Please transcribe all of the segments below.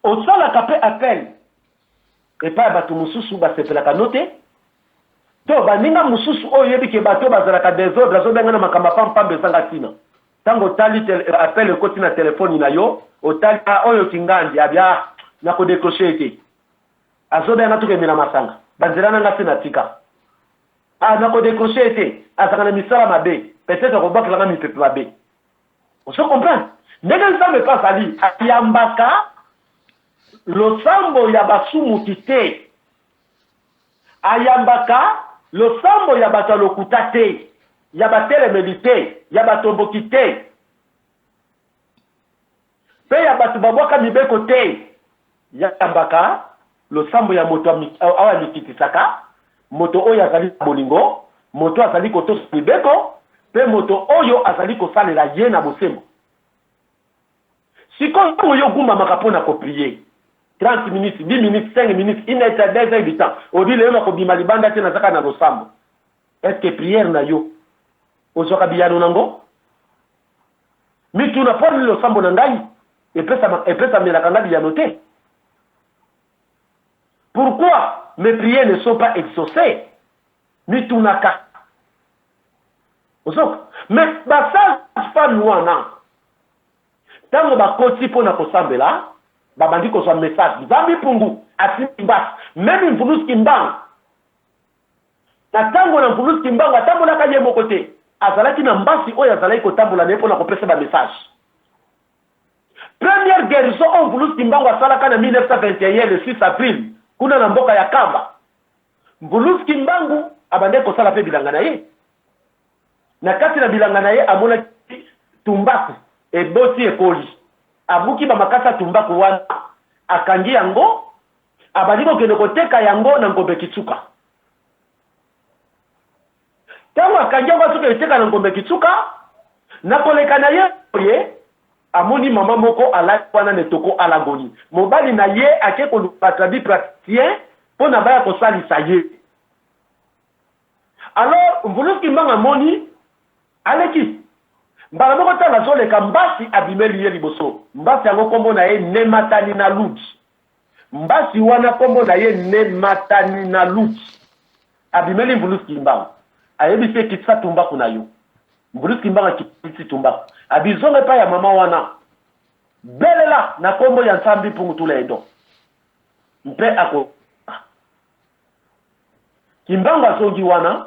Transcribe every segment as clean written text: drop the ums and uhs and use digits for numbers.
au sol à capé appel et pas bato mususu ba sepelaka noté to baninga mususu oyo yebi ke bato bazalaka désordre azobenga na makamba pam bezanga tina tango tali appel ko tina téléphone na yo otali oyo kingandi abia na ko décrocher ete azobenga to kemela masanga banzela na ngati na tika na ko décrocher ete azaka na misala mabe peut-être ko bakela ngami pepe mabe on se comprend ndenge nzambe pas ali ayambaka losambo ya basumu kite ayambaka losambo ya bato lokuta te ya batelemeli te ya batomboki te pe ya bato babwaka mibeko te yambaka losambo ya moto awa mikitisaka moto oyo azali bolingo moto azali kotosa mibeko pe moto oyo azali kosalela ye na bosembo sikoyo yo gumbamaka mpona koprier 30 minutes, 10 minutes, 5 minutes, 1 heure, 2 heures du temps. On dit les gens qui ont libanda te nazaka na losambo. Est-ce que prière na yo? Ozoka biyano nango? Mais tu n'as pas le losambo nangai et puis ça me la kanga biyano te. Pourquoi mes prières ne sont pas exaucées? Mais tu n'as qu'à. Mais ça pas nous en tango ba koti pona kosambela babandi ko message zambi pungu atimbas même mvulus kimbang na tango na mvulus kimbang atambola ka yemo kote azalaki na mbasi oyo azalaki kotambola ne pona kopesa ba message première guérison on mvulus kimbang asalaka na 1921 le 6 avril kuna na mboka ya Kamba mvulus kimbangu abande ko sala pe bilanga na ye na kati na bilanga na ye amona tumbaku eboti ekoli abuki ba makasa tumbaku wana akangi yango abali kende koteka yango na ngombe kitsuka tango akangi yango soki eteka na ngombe kitsuka na koleka na ye amoni mama moko ala wana netoko alagoni mobali na ye ake koluka traduit praticien pona baya kosalisa ye alors mvuluki mbanga moni aleki mbala moko tala zoleka mbasi abimeli ye liboso mbasi yango kombo na ye nematani na ludi mbasi wana kombo na ye nematani na ludi abimeli mvuluki mbanga ayebi se kitsa tumbaku na yo mvuluki mbanga kitsi tumbaku abizonge pa ya mama wana belela na kombo ya nsambi pungu tula edo mpe ako kimbanga zongi wana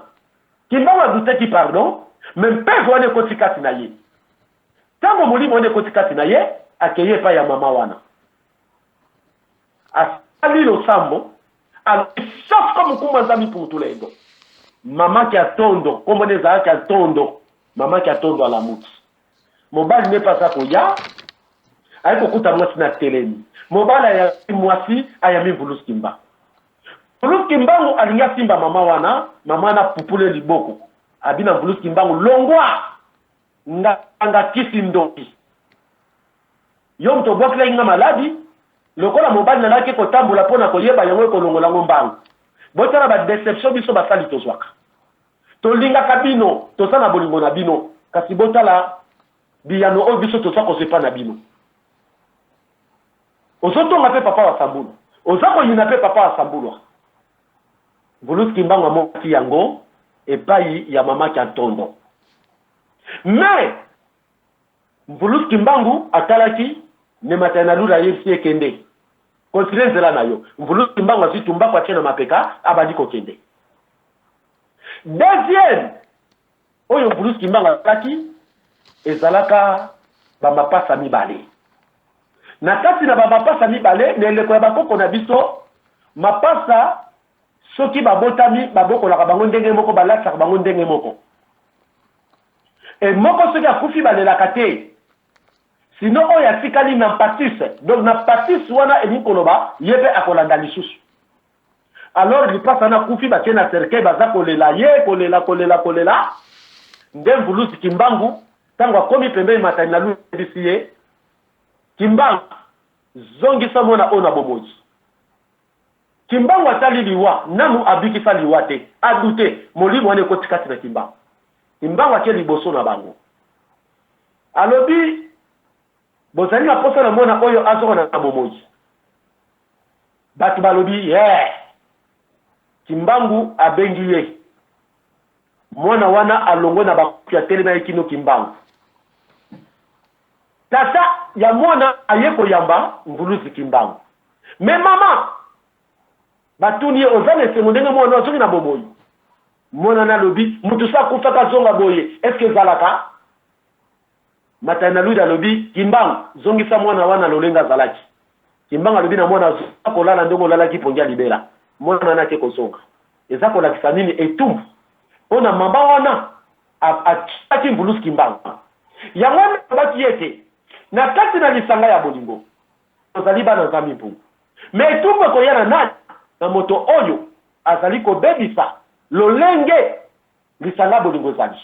kimbanga duteki pardon même père wana ekoti kati na ye tango molimo wana ekoti kati na ye akeye pa ya mama wana asali losambo sauf comme kuma nzambi pungu tula edo mama ki atondo kombo ne ezalaki atondo mama ki atondo ala muti mobali ne pasa koya ayi kokuta mwasi na telemi mobali aya mwasi ayami mvuluski mba mvuluski mbangu alinga simba mama wana pupule liboko abina mvuluski mbangu longwa nga kisi ndoki yo mto bokela inga maladi lokola mobali nalaki kotambola pona koyeba yango ekolongola ngo mbangu botala ba deception biso basali tozwaka tolinga kabino tosana bolingo na bino kasi botala biyano oyo biso tozwa kosepa na bino ozotonga pe papa wa sambulu oza koyina pe papa wa sambulwa mvuluski mbangu amoti yango epai ya mama ki atondo mais mvuluski mbangu atalaki ne matana lula yesi ekende kontinue nzela na yo mvuluski mbangu azwi tumbako atie na mapeka abandi kokende deuxième oyo mvuluski mbangu atalaki ezalaka bamapasa mibale na kati na bamapasa mibale na eleko ya bakoko na biso mapasa soki babotami babokolaka bango ndenge moko balatisaka bango ndenge moko e moko soki akufi balelaka te sino oyo atikali na mpatise donc na mpatise wana elingi koloba ye mpe akolanda lisusu alors lipasa wana akufi batie na cercueil baza kolela ye kolela nde mvulusi kimbangu tango akomi pembeni matani na lubisi ye kimbangu zongisa mona oyo na bomoi kimbangu atali liwa nanu abikisa liwa te adute molimo wana ekoti kati na kimbangu atie liboso na bango alobi bozali na posa na mona oyo azoko na bomoi batu balobi Kimbangu abengi ye mwana wana alongo na bakufi ya telema ekino Kimbangu tata ya mwana ayeko yamba Mvuluzi Kimbangu me mama batuni ozane semondenge mwana azongi na boboyi mwana na lobi mutu sa kufa ka zonga boye eske zalaka matana luda lobi Kimbangu zongisa mwana wana lolenga zalaki Kimbangu lobi na mwana akolala ndongo lalaki pongia libela mwana na keko zonga ezako la kisanini etumbu ona mamba wana ataki Mvuluzi Kimbangu yango baki yete na kati na lisanga ya bolingo ozali bana nzambi mpungu me etumbu koyana nani na moto oyo azali kobebisa lolenge lisanga bolingo zali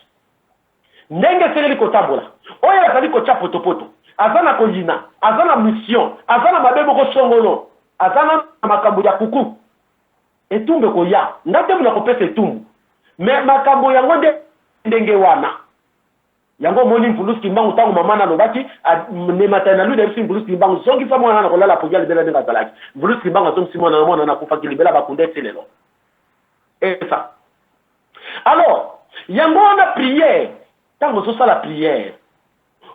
ndenge seleli kotambola oyo azali kotia potopoto azana koyina azana mission azana mabebo kosongolo azana makambo ya kuku etumbe koya ngate muna kopesa etumbu me makambo yango ndenge wana yango moni Mvuluzi Kimbangu tangu mama na lobaki ne matana lu de Mvuluzi Kimbangu zongi fa mwana na kolala pogia libela ndenge azalaki Mvuluzi Kimbangu azomsi mwana na kufa kilibela bakunde selelo et ça alors yango na prière tango so la prière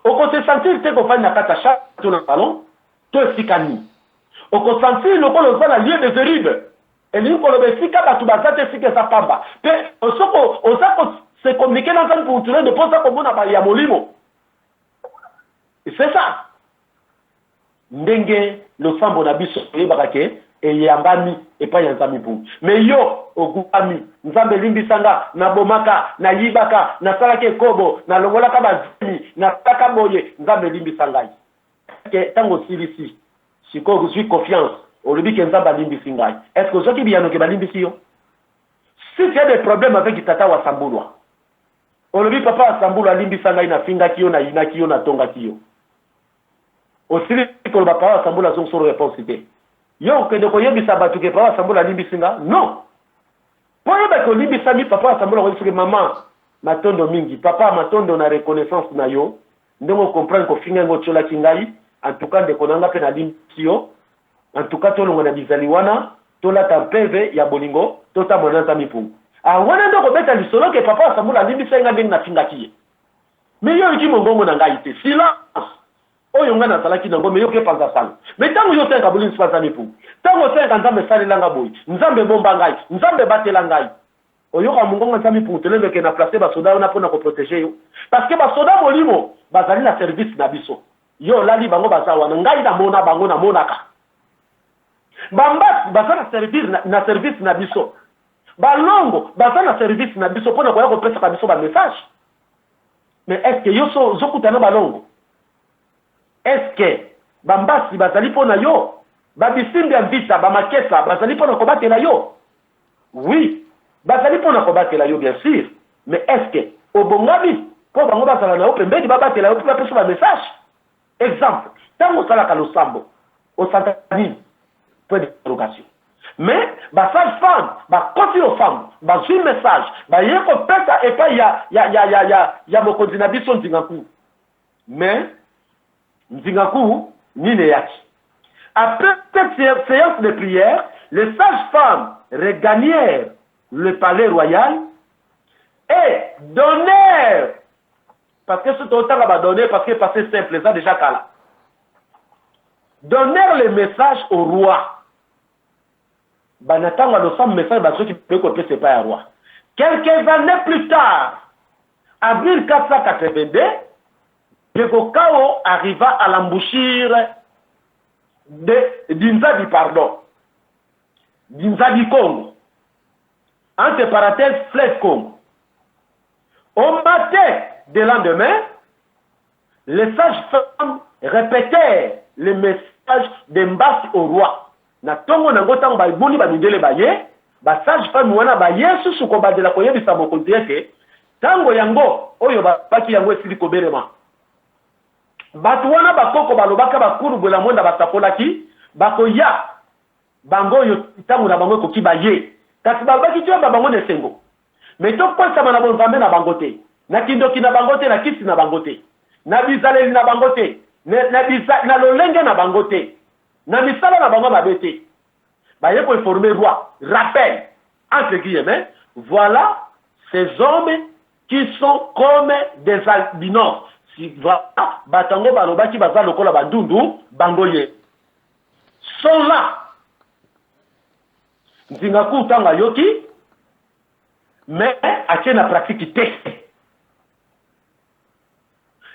au se sentir te ko fa na kata chaque na salon to sikani au sentir le ko za na lieu de zeribe elingi koloba esika bato bazate esika eza pamba mpe soko oza se communiquer dans un pour tourner de posa komona ba ya molimo c'est ça ndenge losambo na biso oyebaka ke eyambami epai ya nzambe mpungu me yo ogubami nzambe elimbisanga na bomaka na yibaka nasalaki ekobo na longolaka bazimi nasalaka boye nzambe elimbisa ngai ntango osilisi sikoyo ozwi confiance olobi ke nzambe alimbisi ngai est-ce que ozwaki biyano ke balimbisi yo si tu as des problèmes avec tata wa sambulwa olobi papa wa sambulwa alimbisa ngai nafingaki yo nayinaki yo natongaki yo osili koloba papa wa sambulwa azongisolo réponse te yo okende koyebisa bato ke papa wa sambulwa alimbisi nga non po yebaki olimbisami papa wa sambulwa koyebisaki mama matondo mingi papa matondo na reconnaissance na yo ndenge okomprendre kofinga yango otiolaki ngai en tout cas ndeko na nga mpe nalimbisi yo en tout cas tolonga na bizali wana tolata mpeve ya bolingo totambola na nzambe mpungu wana nde kobeta lisolo ke papa wa sambulwa alimbisa nga ndenge nafingaki ye me yo yoki mongongo na ngai te silence oyo nga nasalaki nango me yo ke panza sango me ntango yo osenga bolingo mpa nzambe mpungu ntango osenga nzambe esalelanga boye nzambe ebomba ngai nzambe ebatela ngai oyoka mongongo nzambe mpungu tolembeke na place basoda wana mpona koprotege yo parce que basoda molimo bazali na service na biso yo olali bango baza wana ngai namona bango namonaka bambasi baza na service na biso balongo baza na service na biso mpona koya kopesaka biso bamessage mais est ce que yo ozokutana balongo est ce que bambasi bazali mpona yo babisimbi ya vita bamakesa bazali mpona kobatela yo oui bazali mpona kobatela yo bien sûr mais est ce que obongami mpo bango bazala na yo pembeni babatela yo mpo bapesa bamessage exemple ntango osalaka losambo osanta nini point d'interrogation mais basage femme bakoti yo femme bazwi message baye kopesa epai ya mokonzi na biso Nzingankulu mais Nzingankulu nini yaki après cette séance de prière les sages-femmes regagnèrent le palais royal et donnèrent parce que ce temps va donner parce que passé simple ça déjà cala donnèrent le message au roi banatanga le sam message parce que peut copier c'est pas un roi quelques années plus tard en 1482 Pekokao arriva à l'embouchure d'Inzadi d'Inzadi Congo entre parenthèses fleuve Congo. Au matin de lendemain, les sages-femmes répétèrent le message d'Embasi au roi. Na tongo nango tango ba ibuni ba mindele ba ye, ba sage-femme wana ba yesu suko ba de la koyebisa mokonzi yake, tango yango oyo ba baki yango esili koberema. Batu wana bakoko balobaka bakuru bwela mwenda batakolaki, bakoya bango yo tango na bango koki ba ye. Kasi balobaki tuya ba bango nesengo. Mais to kwesa mana bonzambe na bangote. Na kindoki na bangote na kisi na bangote. Na bizaleli na bangote. Na lolenge na bangote. Na misala na bango mabete. baye ko informer roi. Rappel, entre guillemets, voilà ces hommes qui sont comme des albinos. Si voilà, batango balobaki baza lokola bandundu bangoye. Sont là. Nzingaku tanga yoki, mais atie na pratique texte.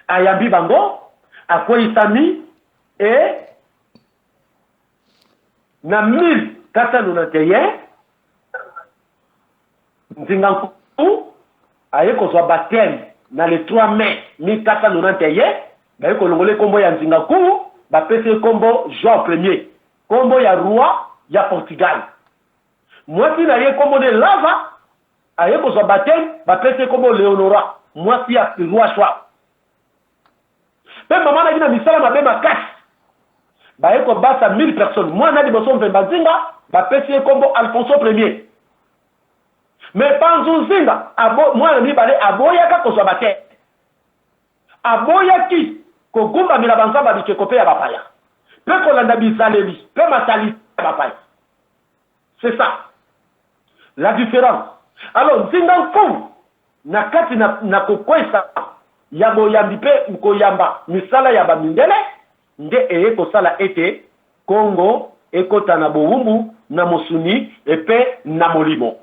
Ayambi bango, akwe isami, et na 1491, Nzingaku aye kozwa baptême na le 3 mai 1491, baye kolongole kombo ya Nzingaku, bapese kombo Jean Ier, kombo ya roi ya Portugal. Mwasi na ye kombo de Lava, aye kozwa baptême, bapese kombo Léonora, mwasi ya roi Chwa. Pe maman na gina misala mabe makasi, baye ko basa 1000 personnes, mwana liboso mvemba zinga, bapese kombo Alfonso Ier. Mais panzu zinga, mwana mibale aboyaka kozwa baptême. Aboyaki kogumba mila banzamba bikeko pe ya bapaya. Pe kolanda bizaleli, pe matali ya bapaya. C'est ça. La différence. Alors, zinga mfu, na kati na kokwesa, ya boyambi pe mkoyamba, misala ya bamindele, nde eye kosala ete, Congo, ekota na bowumbu, na mosuni, epe na molimo.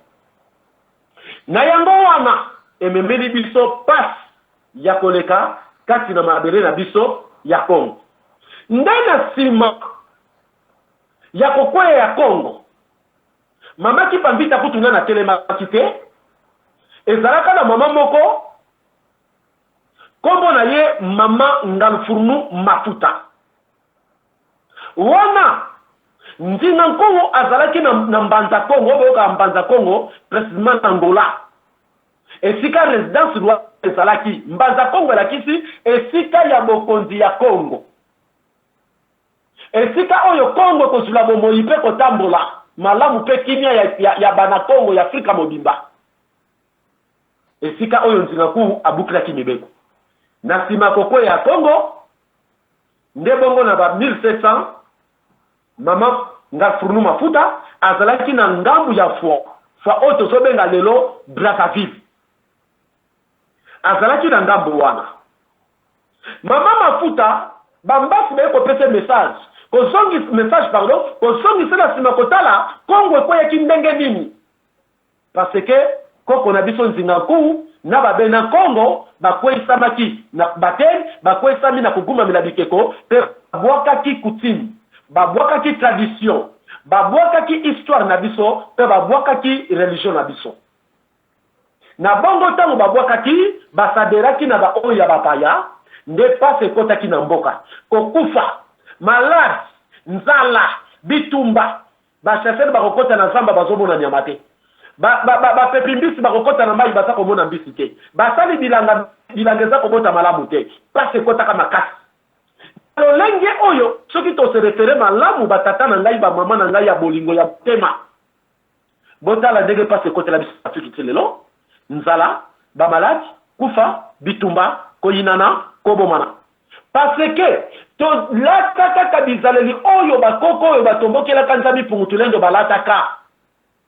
Na yango wana, ememeli biso pas, ya koleka, kati na mabele na biso, ya Congo. Ndena sima, ya kokwea ya Congo, mama ki pambita kutuna na telema kite, ezalaka na mama moko, kombo na ye mama Ngalfurnu Mafuta. Wana, Nzinga Nkongo azalaki na Mbanza Congo, oboyoka Mbanza Congo, précisément Angola. Esika résidence roi ezalaki, Mbanza Congo elakisi, esika ya bokonzi ya Congo. Esika oyo Congo kozula bomoi pe kotambola, malamu pe kimia ya bana Congo ya Afrika mobimba. Esika oyo Nzingaku abuklaki mibeko. Na sima koko ya Congo, nde bongo na ba 1700, mama Ngalfurnu Mafuta azalaki na ngambu ya fwa oto sobenga lelo Brazzaville. Azalaki na ngambu wana. Mama Mafuta bambasi baye kopesa message. Kozongi message pardon, kozongi sena sima kotala Congo ekoyaki ndenge nini. Parce que koko na biso Nzingaku na babena Congo bakwesamaki na batel, bakwesami na kuguma mila bikeko, pe babwakaki coutume, babwakaki tradition, babwakaki histoire na biso, pe babwakaki religion na biso. Na bongo tango babwakaki, basaderaki na baoyo ya bapaya, nde pase kotaki na mboka. Kokufa, malade, nzala, bitumba, bachasene bakokota na zamba bazomo na nyamate. Pepi mbisi bakokota na mai basa komona mbisi te. Basali bilangeza kobota malamu te. Pase kota kama kasi. Lolenge oyo, soki to se refere malamu batata na ngai ba mama na ngai ya bolingo ya tema. Bota la ndenge pase kota la bisi Afrika telelo. Nzala, ba maladi, kufa, bitumba, koyinana, kobomana. Parce que to lataka kabizaleli oyo bakoko oyo batombokela kanzami pungutulendo balataka.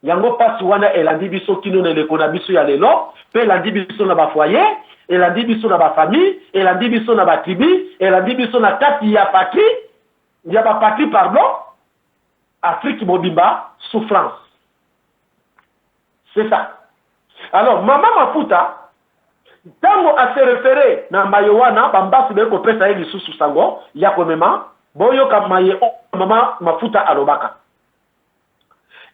Yango pasi wana elandi biso kino na eleko na biso ya lelo, pe elandi biso na ba foyer, elandi biso na ba famille, elandi biso na ba tribu, elandi biso na kati ya patrie, ya ba patrie pardon, Afrique mobimba, souffrance. C'est ça. Alors, Mama Mafuta, tango a se référé na mayowana, bambasi beko pesa ye lisusu sango, ya komema, boyo ka maye Mama Mafuta alobaka.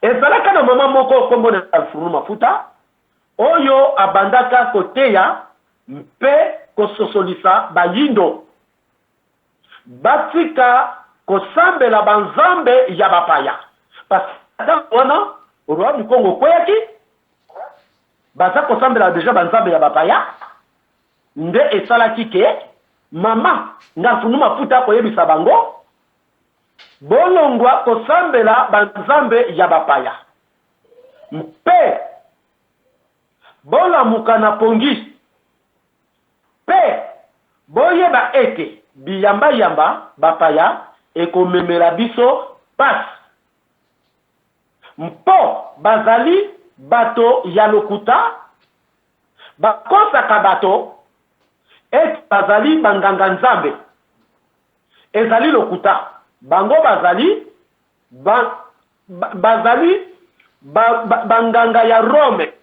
Ezalaka na mama moko kombo na Ngalfurnu Mafuta, oyo abandaka koteya mpe kososolisa bayindo. Batika kosambela banzambe ya bapaya. Parce que wana, roi du Congo kweyaki, baza kosambela deja banzambe ya bapaya, nde esalaki ke, mama Ngalfurnu Mafuta koyebisa bango, bolongwa kosambela banzambe ya bapaya. Mpe bolamuka na pongi. Pe boyeba ete biyamba yamba bapaya ekomemela biso pas. mpo bazali bato ya lokuta bakosaka bato ete bazali banganga nzambe ezali lokuta bango bazali banganga ya Rome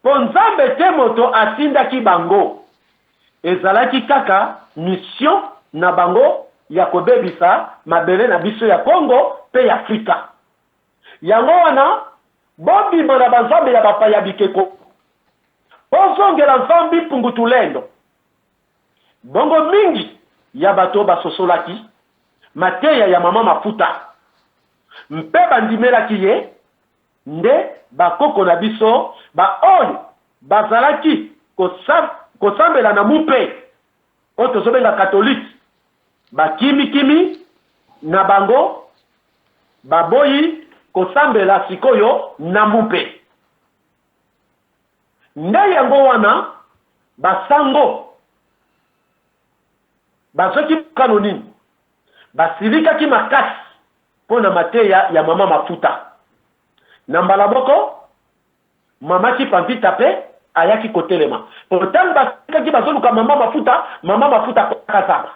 po nzambe te moto atindaki bango ezalaki kaka mission na bango ya kobebisa mabele na biso ya Congo pe ya Afrika yango wana bobima na banzambe ya bapaya bikeko bozongela nzambi pungutulendo bongo mingi ya bato basosolaki mateya ya mama mafuta mpe bandimelaki ye nde bakoko na biso baoyo bazalaki kosambela na mupe oyo tozobenga katolike bakimikimi na bango baboyi kosambela sikoyo na mupe nde yango wana basango bazoki kano nini basilikaki makasi mpo na mateya ya mama mafuta na mbala moko mama Kipampita pe ayaki kotelema pourtant basilikaki bazoluka mama mafuta kazaba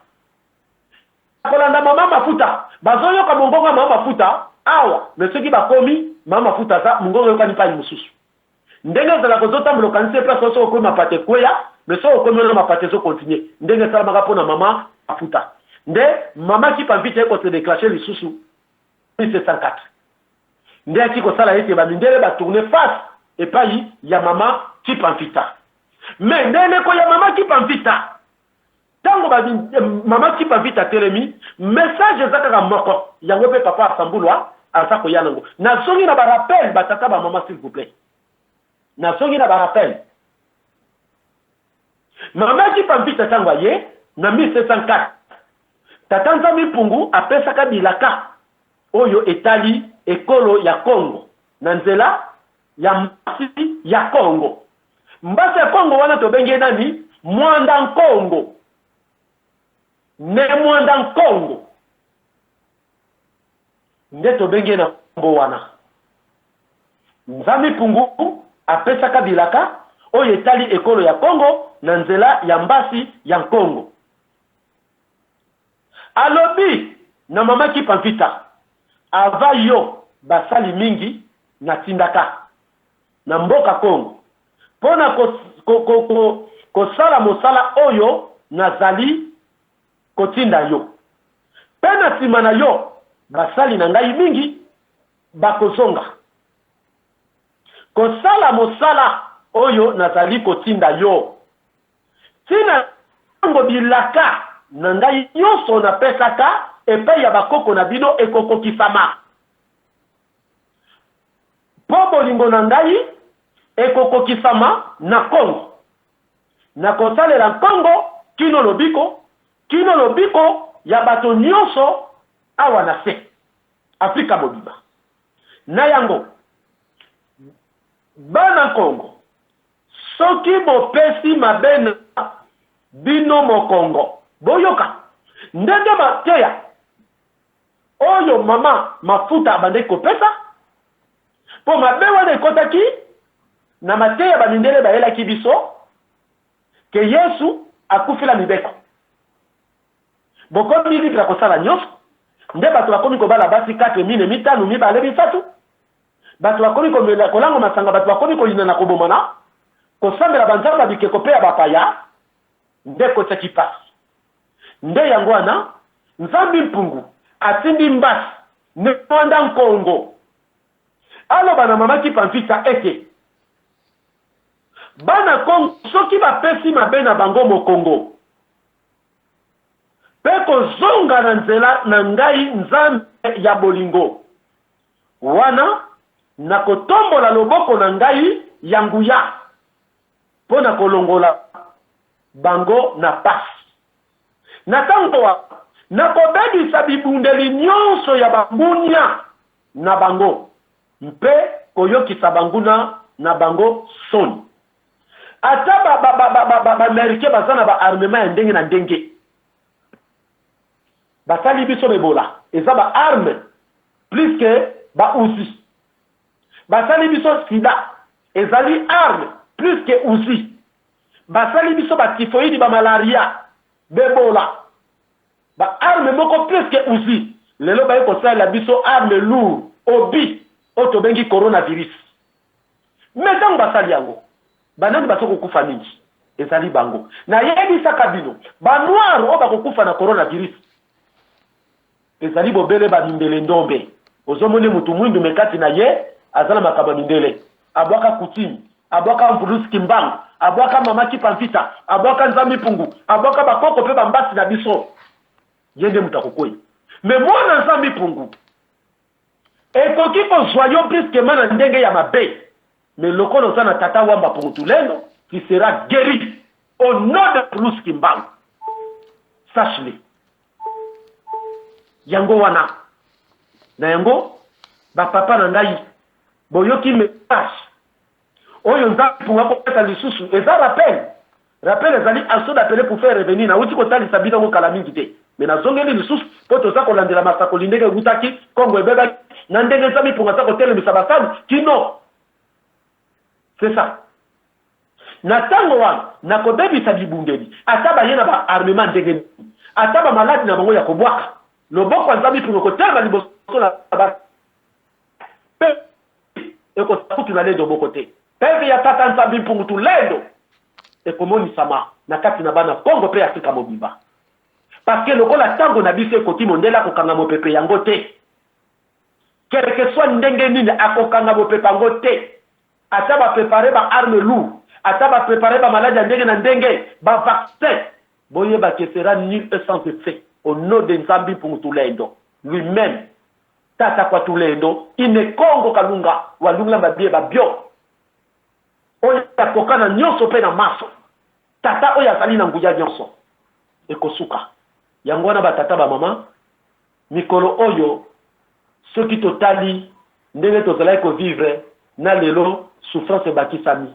kolanda mama mafuta bazoyoka mongongo mama mafuta awa me soki bakomi mama mafuta za mongongo yokani pa mususu ndenge zala kozotambola kanise place oso okomi mapate kweya me so okomi na mapate zo continue ndenge salamaka pona mama mafuta nde mama Kipampita eko se déclencher lisusu 1704 nde aki kosala ete bamindele batourne face epai ya mama Kipampita me ndenge ko ya mama Kipampita tango mama Kipampita telemi message ezakaka moko yango pe papa asambulwa asa koya nango nazongi na barappel batata ba mama s'il vous plaît nazongi na barappel mama Kipampita tango ye na 1704 tata nzambi pungu apesaka bilaka oyo etali ekolo ya Congo na nzela ya mbasi ya Congo mbasi ya Congo wana tobenge nani Mwanda Nkongo ne Mwanda Nkongo nde tobenge na Congo wana nzambi pungu apesaka bilaka oyo etali ekolo ya Congo na nzela ya mbasi ya Congo alobi na mama Kipampita ava yo basali mingi na tindaka na mboka Congo pona kosala mosala oyo nazali kotinda yo pena nsima na yo basali na ngai mingi bakozonga kosala mosala oyo nazali kotinda yo tina ngo bilaka na ngai nyonso napesaka epai ya bakoko na bino ekokokisama po bolingo na ngai ekokokisama na Congo na kosalela Congo kino lobiko ya bato nyonso awa na se Afrika mobimba na yango bana Congo soki bopesi mabena bino mokongo boyoka ndenge mateya oyo mama mafuta abande kopesa po mabe wana ekotaki na mateya bamindele bayelaki biso ke Yesu akufila mibeko bokomi libra kosala nyonso nde bato bakomi kobala basi 4,000 5,000 mibale bisatu bato bakomi kolango masanga bato bakomi kolina na kobomana kosambela banzamba bikeko pe ya bapaya nde kotiaki pasi nde yango wana nzambi mpungu atindi mbasi ne Mwanda Nkongo aloba na mama Kipampita ete bana Congo soki bapesi mabe na bango mokongo pe kozonga na nzela na ngai nzambe ya bolingo wana na kotombola loboko na ngai ya nguya mpo na kolongola bango na pasi na tango na kobebisa bibundeli nyonso ya bangunia na bango mpe koyokisa banguna na bango soni ata baamerikain baza na baarmema ya ndenge na ndenge basali biso bebola eza baarme plus que ba uzi. Basali biso sida ezali arme plus que uzi. Basali biso ba typhoïde ba malaria bebola. Ba arme moko plus que uzi. Lelo ba ko sala biso arme lourd obi otobengi coronavirus. Mais tant basali yango banani basoko kufa mingi ezali bango. Na yebi sakabino ba noir o ba kokufa na coronavirus. Ezali bobele ba mindele ndombe. Ozomone mutu mwindu mekati na ye azala makaba mindele. Abwaka kutini, abwaka mvulusi kimbang, abwaka mamaki pamfita, abwaka nzambi pungu, abwaka bakoko pe bambasi na biso. Yende mutakokoi. Mais mwana nzambi pungu ekoki kozwayo briskement na ndenge ya mabe. Mais lokolo sana tata wamba pungu tulendo qui sera guéri au nom de Bruce Kimbang. Sache-le. Yango wana. Na yango ba papa na ngai boyoki message oyo nzambi punga ko pesa lisusu eza rappel ezali aso d'appeler pour faire revenir na uti ko tali sabina ko kala mingi te mais na zongeli lisusu po to za ko landela masako lindeke gutaki kongo ebeba na ndenge nzambi punga za ko telemisa basali kino. C'est ça. Na tango wana na ko bebisa bibundeli ataba yena ba armement ndenge ataba maladi na bango ya kobwaka loboko nzambi punga ko tema liboso na ba eko sakutu na lendo bokote peve ya tata nzambi mpungu tu lendo ekomoni sama na kati na bana Kongo pe Afrika mobimba parce que lokola tango na biso ekoti mondela kokanga mopepe yango te quel que soit ndenge nini akokanga mopepe yango te ata ba préparer ba arme lourd ata ba préparer ba malade ndenge na ndenge ba vaccin boyeba que sera nul et sans effet au nom de nzambi mpungu tu lendo lui-même tata kwa tulendo ine Kongo kalunga walunga babie babio oya kokana nyonso pe na maso tata oya sali na nguya nyonso ekosuka yango na batata ba mama mikolo oyo soki totali ndenge tozala ko vivre na lelo souffrance bakisami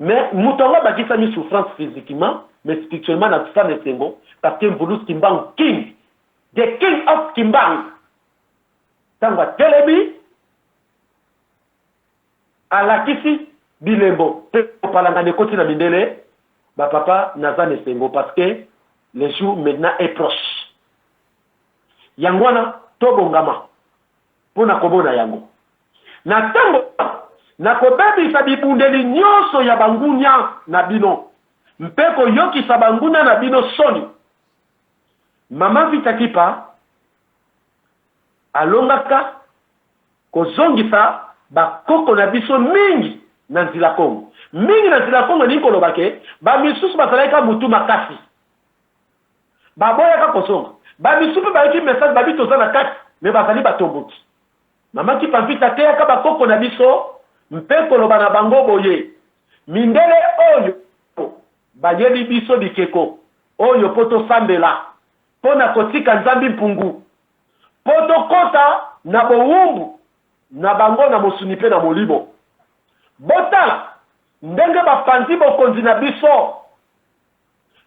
mais mutonga bakisami souffrance physiquement mais spirituellement na tsane sengo parce que Mbulus Kimbang king the king of Kimbang tangwa telebi alakisi bilembo pe palanga ne koti na mindele ba papa nazane sengo parce que le jour maintenant est proche yangwana tobongama pona kobona yango na tango na kobebisa bibundeli nyonso ya bangunya na bino mpeko yoki sa bangunya na bino soni mama Vitakipa alongaka kozongisa bakoko na biso mingi na nzila Kongo mingi na nzila Kongo ni kolobake ba misusu basalaka mutu makasi baboyaka kozonga ba misusu bayiki message babito za na kati me bazali batomboki mama Kipamvita te aka bakoko na biso mpe koloba na bango boye mindele oyo bayeli biso bikeko oyo poto sambela pona kotika nzambi mpungu poto kota na bowumbu na bango na mosuni pe na molibo botala ndenge bapanzi bokonzi na biso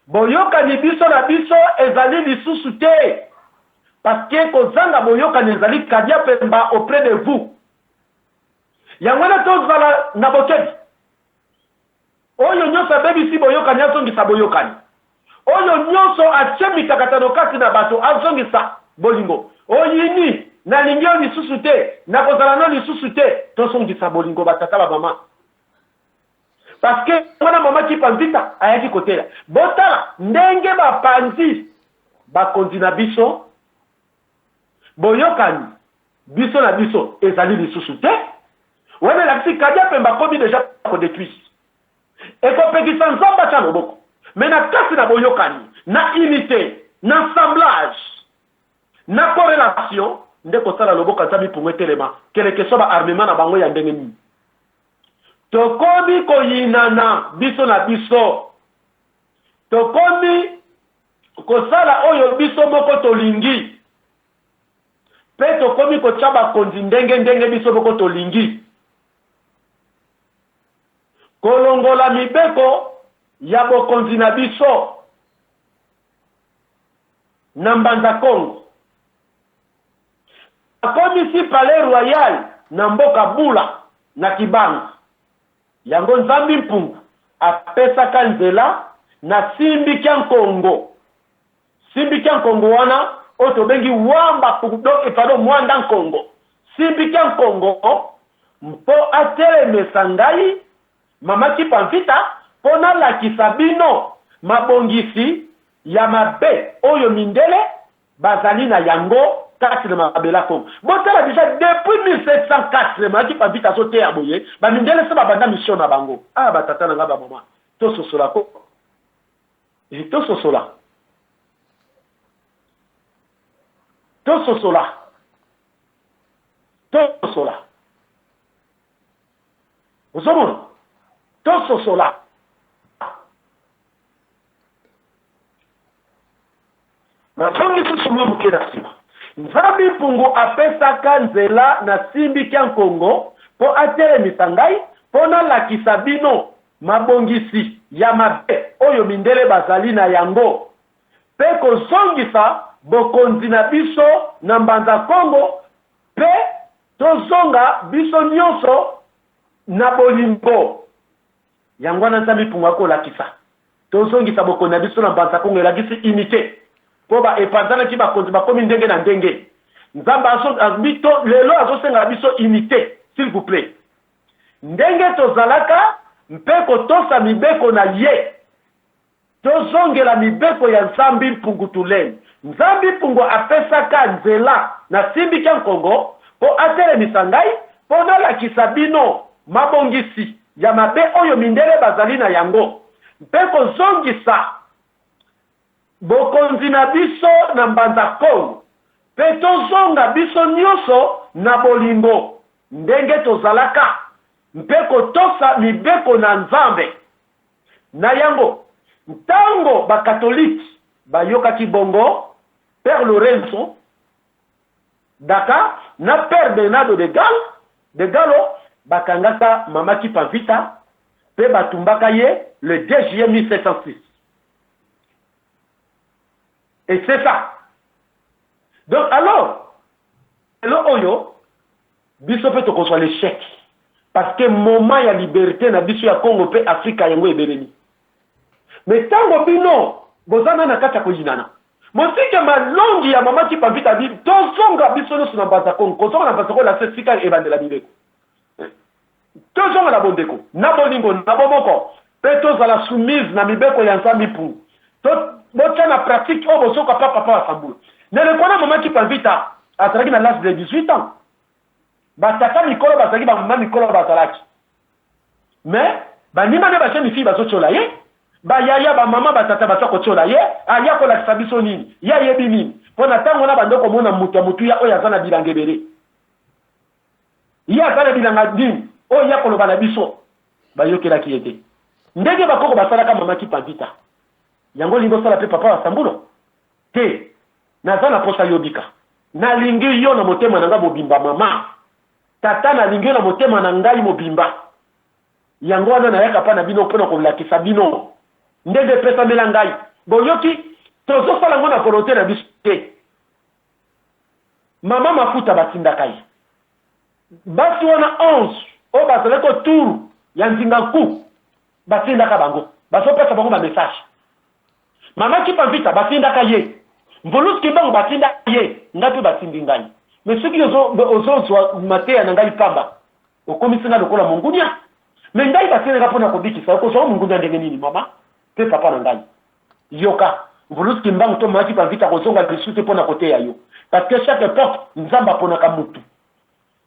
boyokani biso na biso ezali lisusu te parce que kozanga boyokani ezali kadia pemba auprès de vous yango na tozala na bokebi oyo nyonso abebisi boyokani azongisa boyokani oyo nyonso atie mikakatano kati na bato azongisa bolingo oyini nalingi yo lisusu te nakozala no lisusu te tosongisa bolingo batata ba mama parce que mwana mama Kipamvita ayaki kotela botala ndenge bapanzi bakonzi na biso boyokani biso na biso ezali lisusu te wana lakisi kadia pemba komi deja kodetruire ekopekisa nzamba cha loboko mais na kasi na boyokani na unité na assemblage na corrélation nde kosala loboko nzambi pungwe telema keleke so ba armement na bango ya ndenge nini tokomi koyinana biso na biso tokomi kosala oyo biso moko tolingi pe tokomi kotya bakonzi ndenge biso moko tolingi kolongola mibeko ya bokonzi na biso na mbanza Kongo akomisi palais royal na mboka bula na kibanga yango nzambi mpungu apesaka nzela na simbi kya nkongo wana oto bengi wamba pardon mwanda nkongo simbi kya nkongo mpo atelemesa ngai mama Kipamvita pona lakisa bino mabongisi ya mabe oyo mindele bazali na yango kati na mabela Kongo. Botala déjà depuis 1704 mama Kipamvita so te aboye ba mindele se babanda mission na bango. Ah batata na ngaba mama to sosola ko. To sosola. To sosola. To sosola. Uzomona? To sosola. Natongi tusumwe mukira sima. Nzambi mpungu apesaka nzela na simbi kya nkongo po atelemisa ngai pona lakisa bino mabongisi ya mabe oyo mindele bazali na yango pe kozongisa bokonzi na biso na mbanza Kongo pe tozonga biso nyonso na bolimbo yango na nzambi mpungu akolakisa tozongisa bokonzi na biso na mbanza Kongo elakisi unité po ba epanzana ki bakonzi bakomi ndenge na ndenge nzamba azobito lelo azosenga biso unité s'il vous plaît ndenge tozalaka mpe kotosa mibeko na ye tozongela mibeko ya nzambi mpungu tuleni nzambi mpungu apesaka nzela na simbi kya nkongo po atelemisa ngai po nalakisa bino mabongisi ya mabe oyo mindele bazali na yango mpe kozongisa bokonzi na biso na mbanza Kongo pe tozonga biso nyonso na bolingo ndenge tozalaka mpe kotosa mibeko na nzambe na yango ntango bakatoliki bayokaki bongo Père Lorenzo Daka na Père Bernardo de Gallo bakangaka mama Kipamvita pe batumbaka ye le 2 juillet 1706. Et c'est ça. Donc alors, le oyo, biso peut te l'échec. Parce que moment ya liberté na biso ya Congo pe Afrika yango ebereni. Mais tango bino, bozana na kata kojinana. Mosike malongi ya mama Kipamvita bi tozonga biso no na mbanza Congo, kozonga na mbanza Congo la sefika ebandela bibeko. Tozonga na bondeko, na bolingo, na bomoko, pe tozala soumise na mibeko ya nzambi mpungu. Bocha na pratique o bosoka papa asambula. Nele kona mama Kipamvita azalaki na l'âge de 18 ans. Batata mikolo bazalaki ba mama mikolo bazalaki. Mais banima ne ba jeune fille bazochola ye. Ba yaya ba mama batata batako chola ye, aya ko la sabiso nini? Ya yebi nini? Pona tango na bandoko mona mutu ya oya zana bilangebere. Ya zana bilanga nini? O ya ko loba na biso. Ba yokela kiete. Ndenge bakoko basalaka mama Kipamvita. Yango lingo sala pe papa asambulo te nazana posa yobika na lingi yo na motema na nga mobimba mama tata na lingi yo na motema na ngai mobimba yango wana na yaka pa na bino pona ko lakisa bino ndenge pesa mela ngai boyoki tozo sala ngona volonté na biso te mama mafuta batinda kai basi wana 11 o bazale ko tour ya nzinga ku batinda ka bango baso pesa bango ba message mama Kipamvita batindaka ye mvoluski bango batinda ye ngapi batindi ngai mais soki ozo mateya na ngai pamba okomisinga lokola mongunia mais ngai batindaka mpona kobikisa okozwa mongunia ndenge nini mama pe papa na ngai yoka mvoluski mbango to mama Kipamvita kozonga lisusu te mpona koteya yo parce que chaque époque nzambe aponaka mutu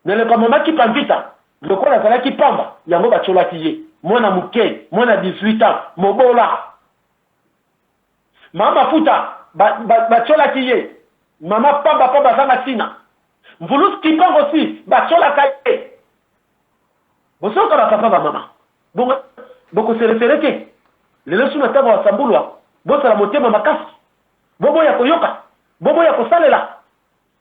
neleka mama Kipamvita lokola azalaki pamba yango batiolaki ye mwana moke mwana 18 ans mobola mama futa bachola kiye mama pamba zanga sina mvulus kipango si bachola kaye bosoka ba papa ba mama boko seresereke lelo suna tabo wasambulwa bosala motema makasi bobo ya koyoka bobo ya kosalela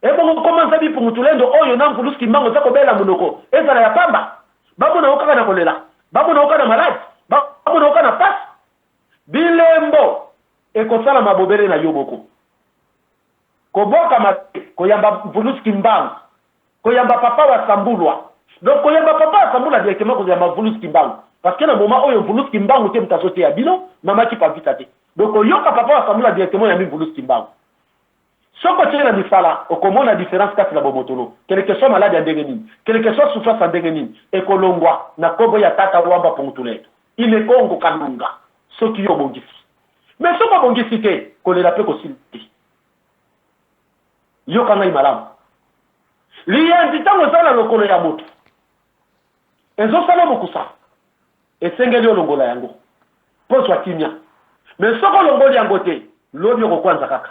bongo komanza bi pungutulendo oyo na mvulus kimango zako bela munoko ezala ya pamba babo na okaka na kolela babo na okaka na maladi babo na okaka na pasi bilembo ekosala mabobele na yoboko koboka koyamba mvuluski mbangu koyamba papa wa sambulwa. Donc koyamba papa wa sambulwa directement koyamba Vulus Kimbangu. Parce que na moment oyo Vulus Kimbangu te mutasote ya bino, mama ki pa vita te. Donc yoka papa wa sambulwa directement ya mi Vulus Kimbangu. Soko tena misala, okomona la différence kati na bomotolo. Quelle que soit malade ya ndenge nini, quelle que soit souffrance ya ndenge nini, ekolongwa na kobo ya tata wamba pongutuleto. Il est kongo kanunga. Soki yo bongisi. Mais soko bongisi te, kolela pe kosiliti. Yo kanga imalamu. Liyendi tango zala lokolo ya moto. Ezo sala mokusa. Esengeli olongola yango. Poswa kimia. Mais soko longoli yango te, lobi okwanza kaka.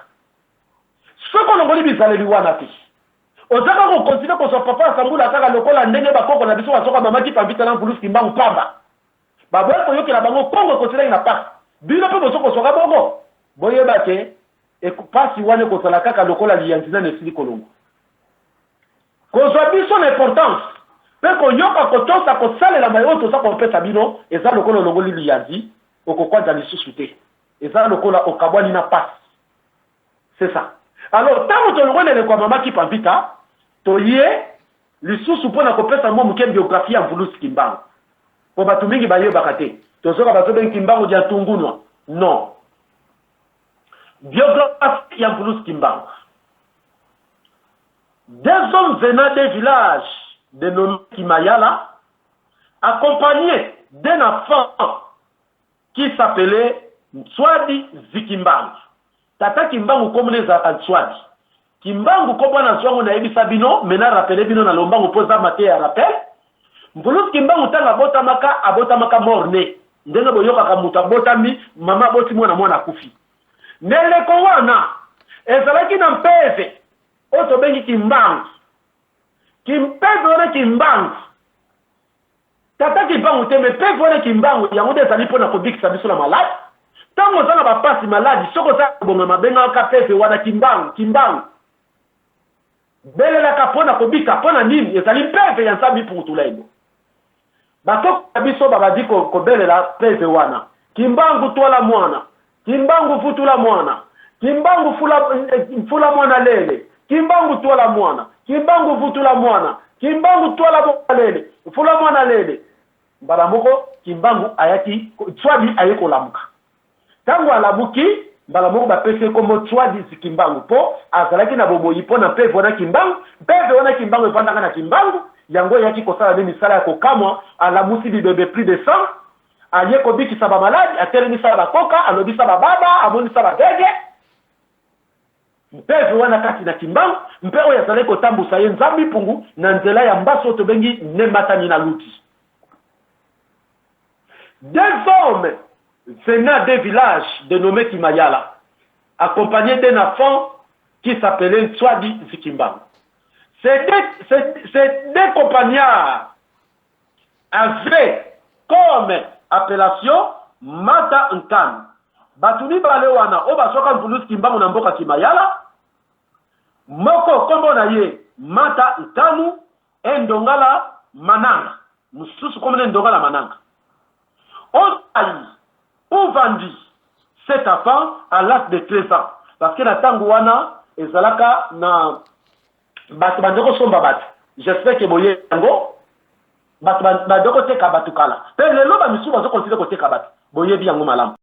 Soko longoli bizaleli wana te. Ozaka ko continue ko so papa sambula kaka lokola ndenge bakoko na biso basoka mamaki pambita na Vulus Kimbangu pamba. Babo ko yokela bango kongo continue na pa. Bino pe bosoko soka bongo. Boyeba ke ekupasi wane ko sala kaka lokola liyanzina ne sili kolongo. Kozwa biso l'importance. Pe ko yoka ko tosa ko salela mayoto sa ko pesa bino eza lokola longoli liyanzi okokwanza lisusu te. Eza lokola okabwani na passe. C'est ça. Alors, tant que tu le vois maman qui pambita, tu y es, les sous pour la copie en mon biographie en Vulus Kimbangu. Pour Batumingi Bayo Bakate. Tu seras Batumingi Kimbangu de Tungunwa. Non. Biographie en Vulus Kimbangu. Des hommes venant des villages de nommé Kimayala, accompagnés d'un enfant qui s'appelait Mtswadi Zikimbangu. Tata Kimbangu komune za Answadi. Kimbangu ko bwana zwangu na ebisa bino, mena rappelé bino na lombangu poza mate ya rappel. Vulus Kimbangu tanga abota maka morne. Ndenge boyoka kamuta botami mama boti mwana kufi. Nele ko wana ezalaki na mpeve. Oto bengi Kimbangu. Kimpeve wana Kimbangu. Tata Kimbangu te me peve wana Kimbangu yango de zali pona ko bikisa biso na malade. Tango zana bapasi maladi, soko za bonga mabenga kapese wana Kimbangu. Bele la kapona kobika, pona nini, ezali peve ya nsambi pungutulengo. Batoko kabiso babadi ko bele la peve wana. Kimbangu tuala mwana. Kimbangu futula mwana. Kimbangu fula mwana lele. Kimbangu tuala mwana. Kimbangu futula mwana. Kimbangu tuala mwana lele. Fula mwana lele. Mbalamoko, Kimbangu ayaki, Tswadi ayeko lamuka. Tango alabuki, Mbalamoko bapese komo Tswadi Zikimbangu po, azalaki na bobo ipo na peve wana Kimbangu, peve wana Kimbangu epandaka na Kimbangu, yango yaki kosala ne misala ya kokamwa, alamusi bibebe plus de 100, aye kobiki saba maladi, atelemi saba bakoka, alobi saba baba, amoni saba gege, peve wana kati na Kimbangu, mpe oyo azalaki kotambusa ye nzambi pungu, na nzela ya mbaso tobengi nematani na luti. Des hommes venant des villages dénommés Kimayala, accompagnés d'un enfant qui s'appelait Tswadi Zikimbangu. Ces deux compagnards avaient comme appellation Mata Nkan. Batuni Balewana, Obasoka Vulus Kimbangu na mboka Kimayala, Moko kombo na ye Mata Nkanu, Ndongala Mananga. Mususu kombo Ndongala Mananga. On a vendu cet enfant à l'âge de 13 ans. Parce que la Tangouana et Zalaka na Batubandoko somba bat. J'espère que Boye Tango Batubandoko teka batukala. Pe lelo ba misu bazo considérer ko teka bat. Boye bi yango malamu.